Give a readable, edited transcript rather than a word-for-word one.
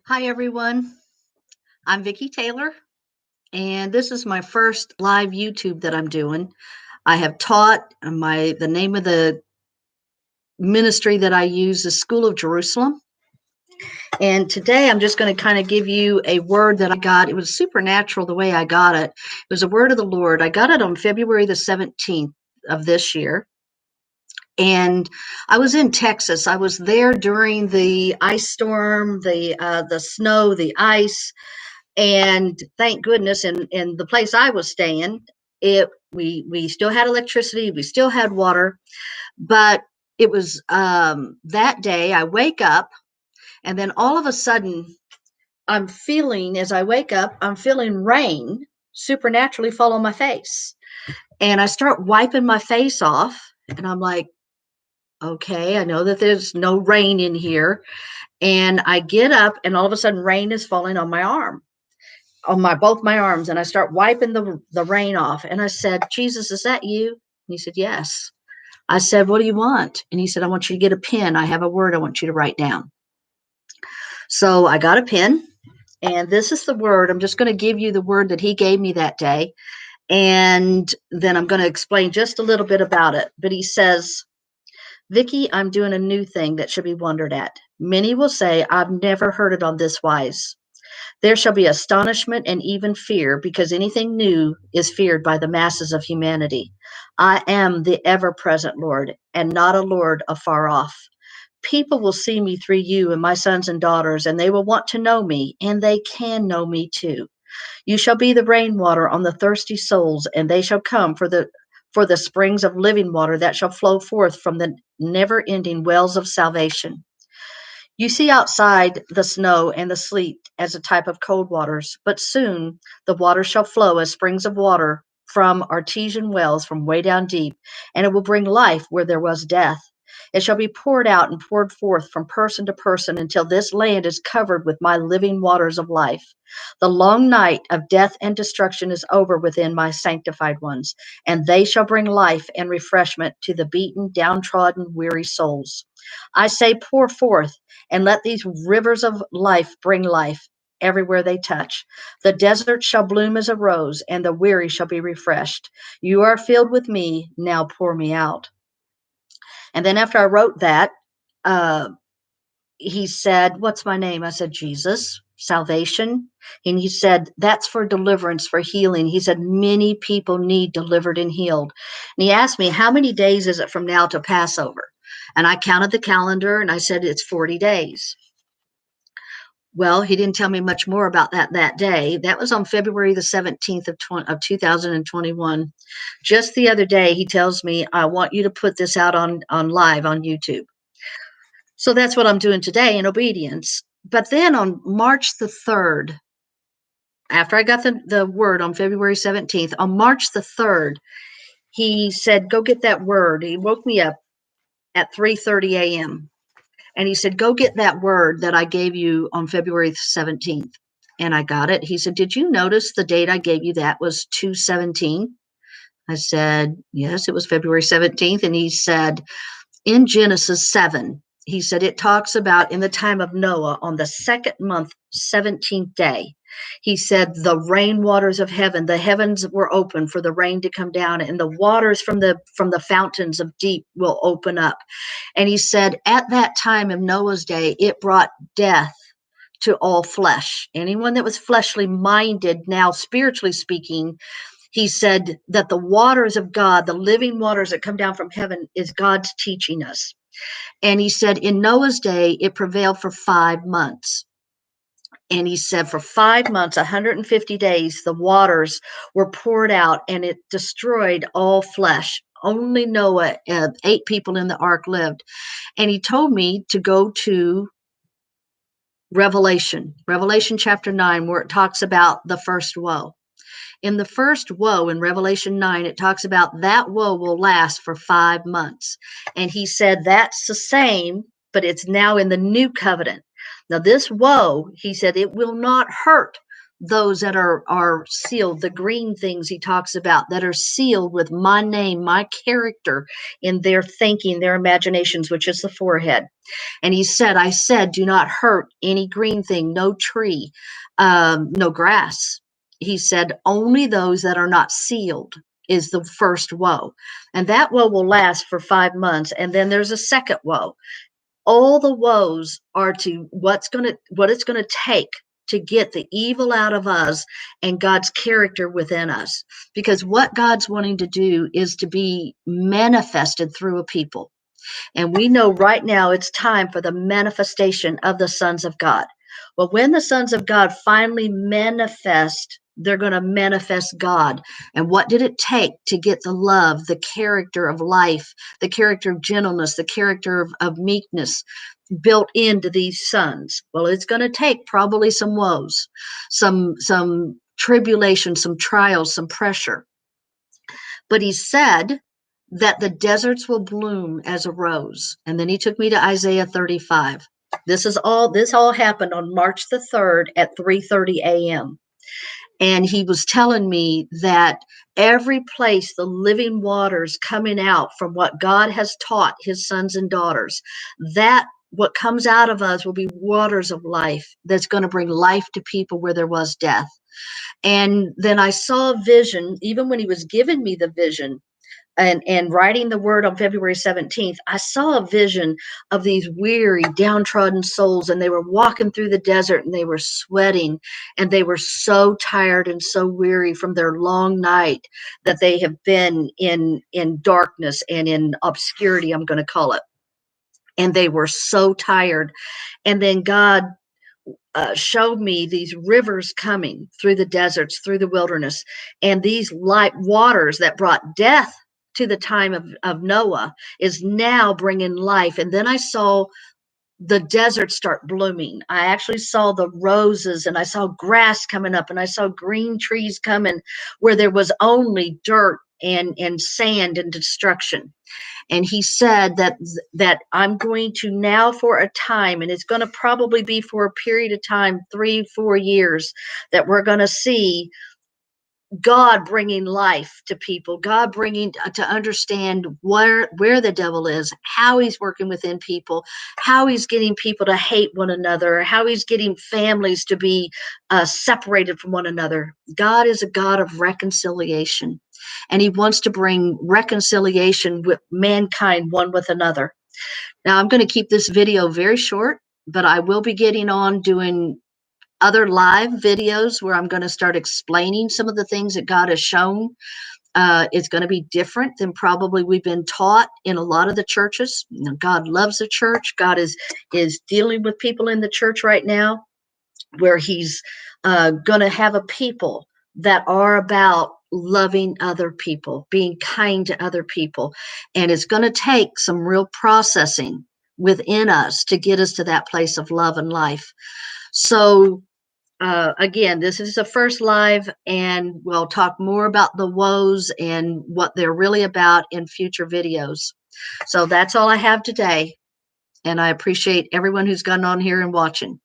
Hi, everyone. I'm Vicki Taylor, and this is my first live YouTube that I'm doing. I have taught the name of the ministry that I use is School of Jerusalem. And today I'm just going to kind of give you a word that I got. It was supernatural the way I got it. It was a word of the Lord. I got it on February the 17th of this year. And I was in Texas. I was there during the ice storm, the snow, the ice. And thank goodness in the place I was staying, we still had electricity, we still had water, but it was that day I wake up, and then all of a sudden as I wake up, I'm feeling rain supernaturally fall on my face. And I start wiping my face off, and I'm like, okay, I know that there's no rain in here. And I get up, and all of a sudden rain is falling on my arm, on my both my arms, and I start wiping the rain off. And I said, Jesus, is that you? And he said, yes. I said, what do you want? And he said, I want you to get a pen. I have a word I want you to write down. So I got a pen, and this is the word. I'm just going to give you the word that he gave me that day, and then I'm going to explain just a little bit about it. But he says, Vicki, I'm doing a new thing that should be wondered at. Many will say, I've never heard it on this wise. There shall be astonishment and even fear, because anything new is feared by the masses of humanity. I am the ever present Lord, and not a Lord afar off. People will see me through you and my sons and daughters, and they will want to know me, and they can know me too. You shall be the rainwater on the thirsty souls, and they shall come for the springs of living water that shall flow forth from the never ending wells of salvation. You see outside the snow and the sleet as a type of cold waters, but soon the waters shall flow as springs of water from artesian wells from way down deep, and it will bring life where there was death. It shall be poured out and poured forth from person to person until this land is covered with my living waters of life. The long night of death and destruction is over within my sanctified ones, and they shall bring life and refreshment to the beaten, downtrodden, weary souls. I say, pour forth, and let these rivers of life bring life everywhere they touch. The desert shall bloom as a rose, and the weary shall be refreshed. You are filled with me, now pour me out. And then after I wrote that, uh, he said, what's my name? I said, Jesus, salvation. And he said, that's for deliverance, for healing. He said, many people need delivered and healed. And he asked me, how many days is it from now to Passover? And I counted the calendar, and I said, it's 40 days. Well, he didn't tell me much more about that day. That was on February the 17th of 2021. Just the other day, he tells me, I want you to put this out on live on YouTube. So that's what I'm doing today in obedience. But then on March the 3rd, after I got the word on February 17th, on March the 3rd, he said, go get that word. He woke me up at 3:30 a.m. And he said, go get that word that I gave you on February 17th. And I got it. He said, did you notice the date I gave you that was 2/17? I said, yes, it was February 17th. And he said, in Genesis 7, he said, it talks about in the time of Noah on the second month, 17th day. He said, the rain waters of heaven, the heavens were open for the rain to come down, and the waters from the fountains of deep will open up. And he said, at that time of Noah's day, it brought death to all flesh. Anyone that was fleshly minded, now spiritually speaking, he said that the waters of God, the living waters that come down from heaven, is God's teaching us. And he said in Noah's day, it prevailed for 5 months. And he said for 5 months, 150 days, the waters were poured out, and it destroyed all flesh. Only Noah, 8 people in the ark lived. And he told me to go to Revelation chapter 9, where it talks about the first woe. In the first woe in Revelation 9, it talks about that woe will last for 5 months. And he said that's the same, but it's now in the new covenant. Now, this woe, he said, it will not hurt those that are sealed, the green things he talks about that are sealed with my name, my character in their thinking, their imaginations, which is the forehead. And he said, I said, do not hurt any green thing, no tree, no grass. He said, only those that are not sealed is the first woe. And that woe will last for 5 months. And then there's a second woe. All the woes are to what it's going to take to get the evil out of us and God's character within us. Because what God's wanting to do is to be manifested through a people. And we know right now it's time for the manifestation of the sons of God. Well, when the sons of God finally manifest, they're going to manifest God. And what did it take to get the love, the character of life, the character of gentleness, the character of meekness built into these sons? Well, it's going to take probably some woes, some tribulation, some trials, some pressure. But he said that the deserts will bloom as a rose. And then he took me to Isaiah 35. This all happened on March the 3rd at 3:30 a.m. And he was telling me that every place the living waters coming out from what God has taught his sons and daughters, that what comes out of us will be waters of life that's going to bring life to people where there was death. And then I saw a vision, even when he was giving me the vision, and writing the word on February 17th, I saw a vision of these weary, downtrodden souls, and they were walking through the desert and they were sweating and they were so tired and so weary from their long night that they have been in darkness and in obscurity, I'm going to call it. And they were so tired. And then God showed me these rivers coming through the deserts, through the wilderness, and these light waters that brought death to the time of Noah is now bringing life. And then I saw the desert start blooming. I actually saw the roses and I saw grass coming up and I saw green trees coming where there was only dirt and sand and destruction. And he said that I'm going to now for a time, and it's going to probably be for a period of time, 3-4 years, that we're going to see God bringing life to people, God bringing to understand where the devil is, how he's working within people, how he's getting people to hate one another, how he's getting families to be separated from one another. God is a God of reconciliation, and he wants to bring reconciliation with mankind one with another. Now, I'm going to keep this video very short, but I will be getting on doing other live videos where I'm going to start explaining some of the things that God has shown. It's going to be different than probably we've been taught in a lot of the churches. You know, God loves the church. God is dealing with people in the church right now, where he's going to have a people that are about loving other people, being kind to other people. And it's going to take some real processing within us to get us to that place of love and life. So again, this is the first live, and we'll talk more about the woes and what they're really about in future videos. So that's all I have today, and I appreciate everyone who's gone on here and watching.